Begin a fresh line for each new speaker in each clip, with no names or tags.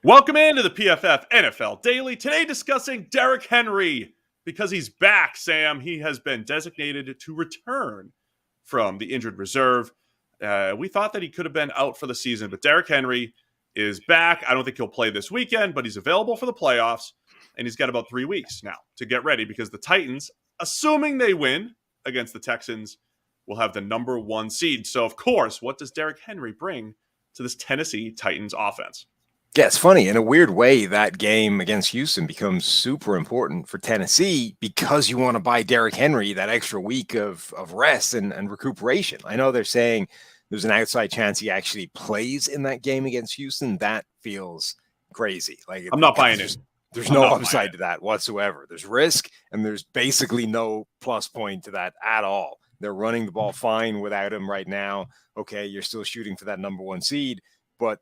Welcome into the PFF NFL Daily. Today discussing Derrick Henry because he's back, Sam. He has been designated to return from the injured reserve. We thought that he could have been out for the season, but Derrick Henry is back. I don't think he'll play this weekend, but he's available for the playoffs, and he's got about 3 weeks now to get ready because the Titans, assuming they win against the Texans, will have the number 1 seed. So, of course, what does Derrick Henry bring to this Tennessee Titans offense?
Yeah, it's funny. In a weird way, that game against Houston becomes super important for Tennessee because you want to buy Derrick Henry that extra week of rest and recuperation. I know they're saying there's an outside chance he actually plays in that game against Houston. That feels crazy.
I'm not buying it.
There's no upside to that whatsoever. There's risk, and there's basically no plus point to that at all. They're running the ball fine without him right now. Okay, you're still shooting for that number 1 seed, but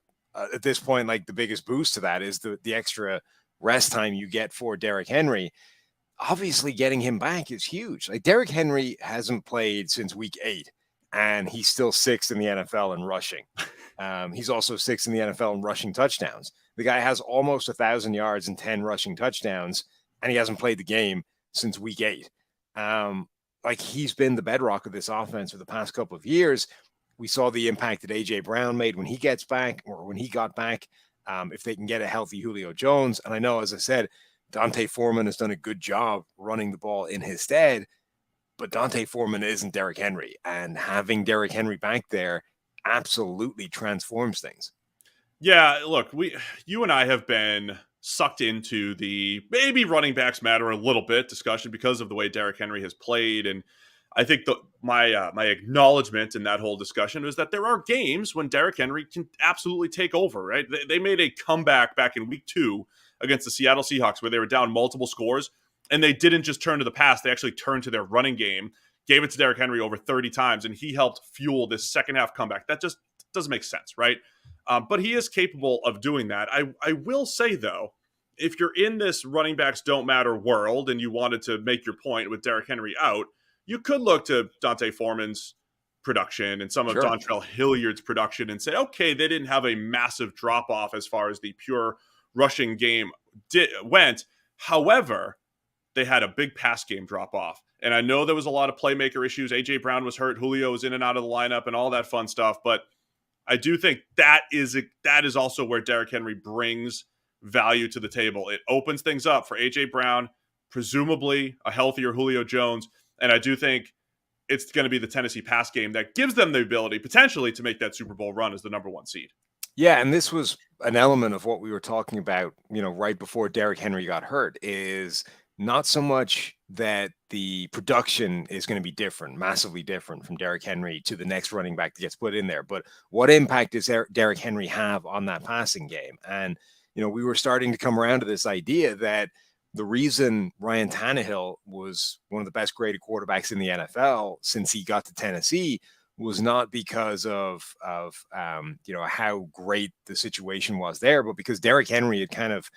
at this point, like the biggest boost to that is the extra rest time you get for Derrick Henry. Obviously, getting him back is huge. Like Derrick Henry hasn't played since week 8, and he's still 6th in the NFL in rushing. He's also 6th in the NFL in rushing touchdowns. The guy has almost 1,000 yards and 10 rushing touchdowns, and he hasn't played the game since week 8. Like he's been the bedrock of this offense for the past couple of years. We saw the impact that A.J. Brown made when he gets back, or when he got back, if they can get a healthy Julio Jones. And I know, as I said, Dante Foreman has done a good job running the ball in his stead, but Dante Foreman isn't Derrick Henry. And having Derrick Henry back there absolutely transforms things.
Yeah, look, you and I have been sucked into the maybe running backs matter a little bit discussion because of the way Derrick Henry has played. And I think my acknowledgement in that whole discussion is that there are games when Derrick Henry can absolutely take over, right? They made a comeback back in week 2 against the Seattle Seahawks where they were down multiple scores, and they didn't just turn to the pass. They actually turned to their running game, gave it to Derrick Henry over 30 times, and he helped fuel this second half comeback. That just doesn't make sense, right? But he is capable of doing that. I will say, though, if you're in this running backs don't matter world and you wanted to make your point with Derrick Henry out, you could look to Dante Foreman's production and some of Dontrell Hilliard's production and say, okay, they didn't have a massive drop-off as far as the pure rushing game went. However, they had a big pass game drop-off. And I know there was a lot of playmaker issues. A.J. Brown was hurt. Julio was in and out of the lineup and all that fun stuff. But I do think that is also where Derrick Henry brings value to the table. It opens things up for A.J. Brown, presumably a healthier Julio Jones. And I do think it's going to be the Tennessee pass game that gives them the ability potentially to make that Super Bowl run as the number 1 seed.
Yeah, and this was an element of what we were talking about, right before Derrick Henry got hurt, is not so much that the production is going to be different, massively different from Derrick Henry to the next running back that gets put in there, but what impact does Derrick Henry have on that passing game? And, we were starting to come around to this idea that the reason Ryan Tannehill was one of the best graded quarterbacks in the NFL since he got to Tennessee was not because of how great the situation was there, but because Derrick Henry had kind of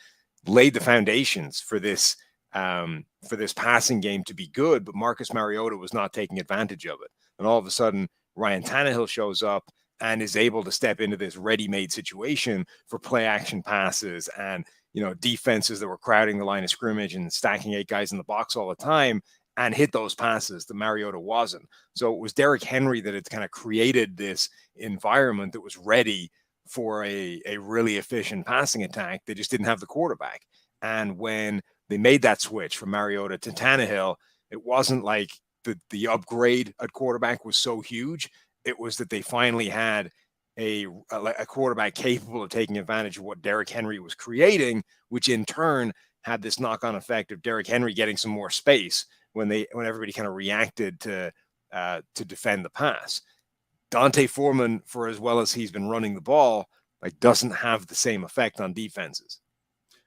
laid the foundations for this passing game to be good, but Marcus Mariota was not taking advantage of it. And all of a sudden, Ryan Tannehill shows up and is able to step into this ready-made situation for play action passes and defenses that were crowding the line of scrimmage and stacking 8 guys in the box all the time and hit those passes that Mariota wasn't. So it was Derrick Henry that had kind of created this environment that was ready for a really efficient passing attack. They just didn't have the quarterback. And when they made that switch from Mariota to Tannehill, it wasn't like the upgrade at quarterback was so huge. It was that they finally had a quarterback capable of taking advantage of what Derrick Henry was creating, which in turn had this knock-on effect of Derrick Henry getting some more space when everybody kind of reacted to defend the pass. Dante Foreman, for as well as he's been running the ball, doesn't have the same effect on defenses.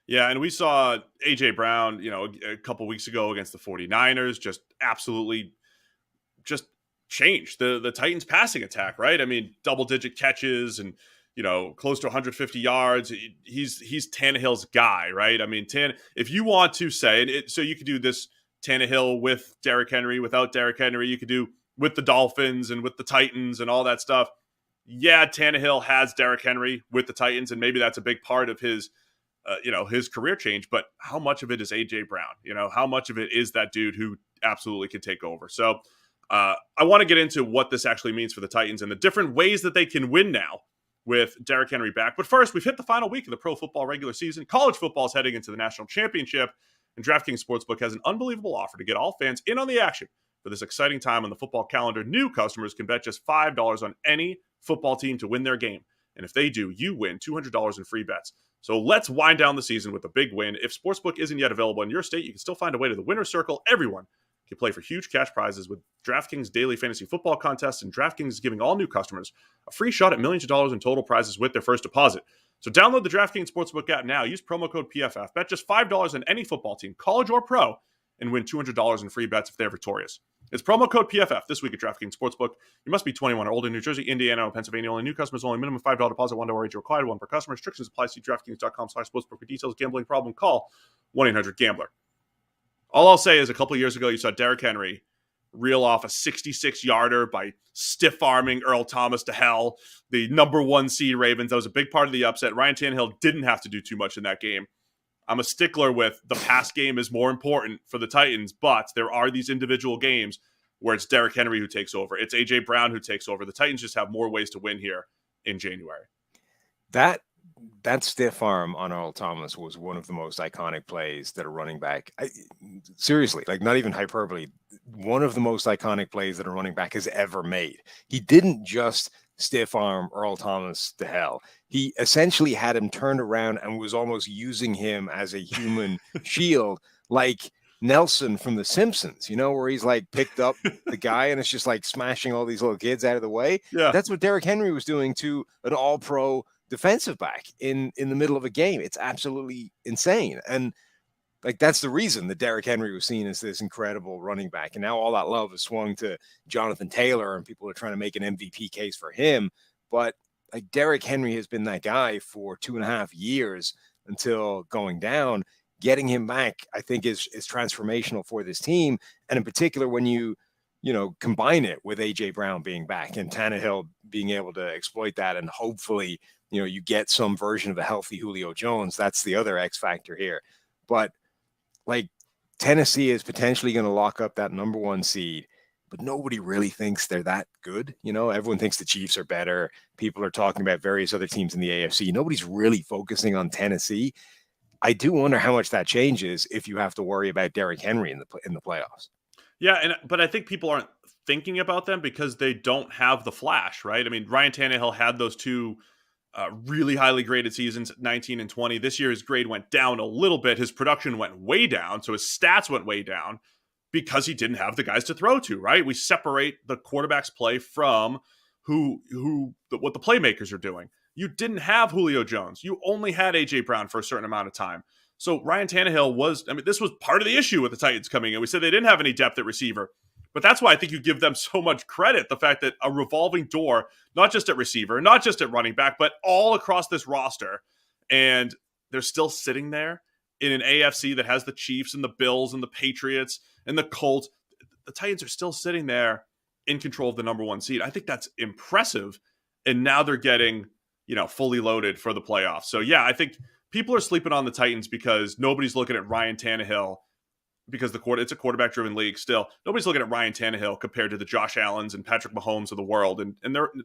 Yeah, and we saw A.J. Brown, a couple weeks ago against the 49ers, just absolutely just change the Titans passing attack, right? I mean, double-digit catches and, close to 150 yards. He's Tannehill's guy, right? I mean, if you want to say, so you could do this Tannehill with Derrick Henry, without Derrick Henry, you could do with the Dolphins and with the Titans and all that stuff. Yeah, Tannehill has Derrick Henry with the Titans, and maybe that's a big part of his his career change, but how much of it is AJ Brown? How much of it is that dude who absolutely can take over? So I want to get into what this actually means for the Titans and the different ways that they can win now with Derrick Henry back. But first, we've hit the final week of the pro football regular season. College football is heading into the national championship, and DraftKings Sportsbook has an unbelievable offer to get all fans in on the action. For this exciting time on the football calendar, new customers can bet just $5 on any football team to win their game. And if they do, you win $200 in free bets. So let's wind down the season with a big win. If Sportsbook isn't yet available in your state, you can still find a way to the winner's circle. Everyone can play for huge cash prizes with DraftKings daily fantasy football contests, and DraftKings is giving all new customers a free shot at millions of dollars in total prizes with their first deposit. So download the DraftKings Sportsbook app now. Use promo code PFF. Bet just $5 on any football team, college or pro, and win $200 in free bets if they're victorious. It's promo code PFF this week at DraftKings Sportsbook. You must be 21 or older. New Jersey, Indiana, and Pennsylvania only. New customers only. Minimum $5 deposit. $1 age required. One per customer. Restrictions apply. See DraftKings.com/sportsbook for details. Gambling problem? Call 1-800-GAMBLER. All I'll say is a couple of years ago, you saw Derrick Henry reel off a 66-yarder by stiff-arming Earl Thomas to hell. The number 1 seed Ravens. That was a big part of the upset. Ryan Tannehill didn't have to do too much in that game. I'm a stickler with the pass game is more important for the Titans, but there are these individual games where it's Derrick Henry who takes over. It's A.J. Brown who takes over. The Titans just have more ways to win here in January.
That stiff arm on Earl Thomas was one of the most iconic plays that a running back, seriously, like not even hyperbole, one of the most iconic plays that a running back has ever made. He didn't just stiff arm Earl Thomas to hell. He essentially had him turned around and was almost using him as a human shield, like Nelson from The Simpsons, where he's like picked up the guy and it's just like smashing all these little kids out of the way.
Yeah.
That's what Derrick Henry was doing to an all-pro defensive back in the middle of a game. It's absolutely insane. And like, that's the reason that Derrick Henry was seen as this incredible running back. And now all that love has swung to Jonathan Taylor, and people are trying to make an MVP case for him. But like, Derrick Henry has been that guy for 2.5 years until going down. Getting him back, I think, is transformational for this team. And in particular, when you combine it with A.J. Brown being back and Tannehill being able to exploit that, and hopefully, you get some version of a healthy Julio Jones. That's the other X factor here. But like, Tennessee is potentially going to lock up that number 1 seed, but nobody really thinks they're that good. Everyone thinks the Chiefs are better. People are talking about various other teams in the AFC. Nobody's really focusing on Tennessee. I do wonder how much that changes if you have to worry about Derrick Henry in the playoffs.
Yeah, but I think people aren't thinking about them because they don't have the flash, right? I mean, Ryan Tannehill had those 2 really highly graded seasons, 19 and 20. This year, his grade went down a little bit. His production went way down. So his stats went way down because he didn't have the guys to throw to, right? We separate the quarterback's play from what the playmakers are doing. You didn't have Julio Jones. You only had A.J. Brown for a certain amount of time. So Ryan Tannehill this was part of the issue with the Titans coming in. We said they didn't have any depth at receiver. But that's why I think you give them so much credit, the fact that a revolving door, not just at receiver, not just at running back, but all across this roster. And they're still sitting there in an AFC that has the Chiefs and the Bills and the Patriots and the Colts. The Titans are still sitting there in control of the number 1 seed. I think that's impressive. And now they're getting, fully loaded for the playoffs. So, yeah, I think people are sleeping on the Titans because nobody's looking at Ryan Tannehill, because it's a quarterback-driven league still. Nobody's looking at Ryan Tannehill compared to the Josh Allens and Patrick Mahomes of the world, and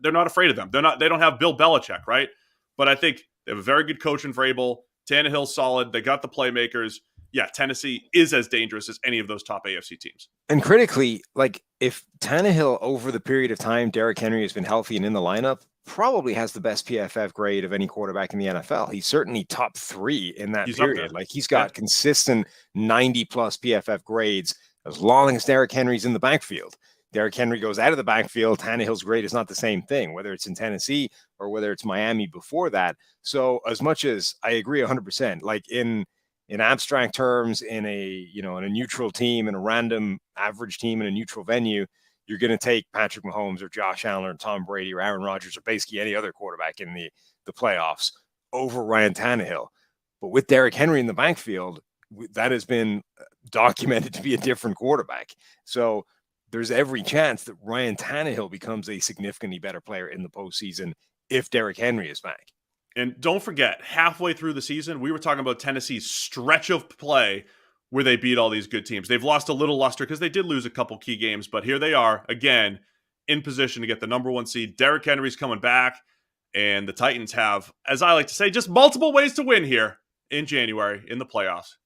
they're not afraid of them. They don't have Bill Belichick, right? But I think they have a very good coach in Vrabel. Tannehill's solid. They got the playmakers. Yeah, Tennessee is as dangerous as any of those top AFC teams.
And critically, like, if Tannehill, over the period of time Derrick Henry has been healthy and in the lineup, probably has the best PFF grade of any quarterback in the NFL. He's certainly top 3 in that period. Like, he's got consistent 90+ PFF grades as long as Derrick Henry's in the backfield. Derrick Henry goes out of the backfield, Tannehill's grade is not the same thing, whether it's in Tennessee or whether it's Miami before that. So as much as I agree 100%, like in abstract terms, in a neutral team, in a random average team in a neutral venue, you're going to take Patrick Mahomes or Josh Allen or Tom Brady or Aaron Rodgers or basically any other quarterback in the playoffs over Ryan Tannehill. But with Derrick Henry in the backfield, that has been documented to be a different quarterback. So there's every chance that Ryan Tannehill becomes a significantly better player in the postseason if Derrick Henry is back.
And don't forget, halfway through the season, we were talking about Tennessee's stretch of play where they beat all these good teams. They've lost a little luster because they did lose a couple key games, but here they are, again, in position to get the number 1 seed. Derrick Henry's coming back, and the Titans have, as I like to say, just multiple ways to win here in January in the playoffs.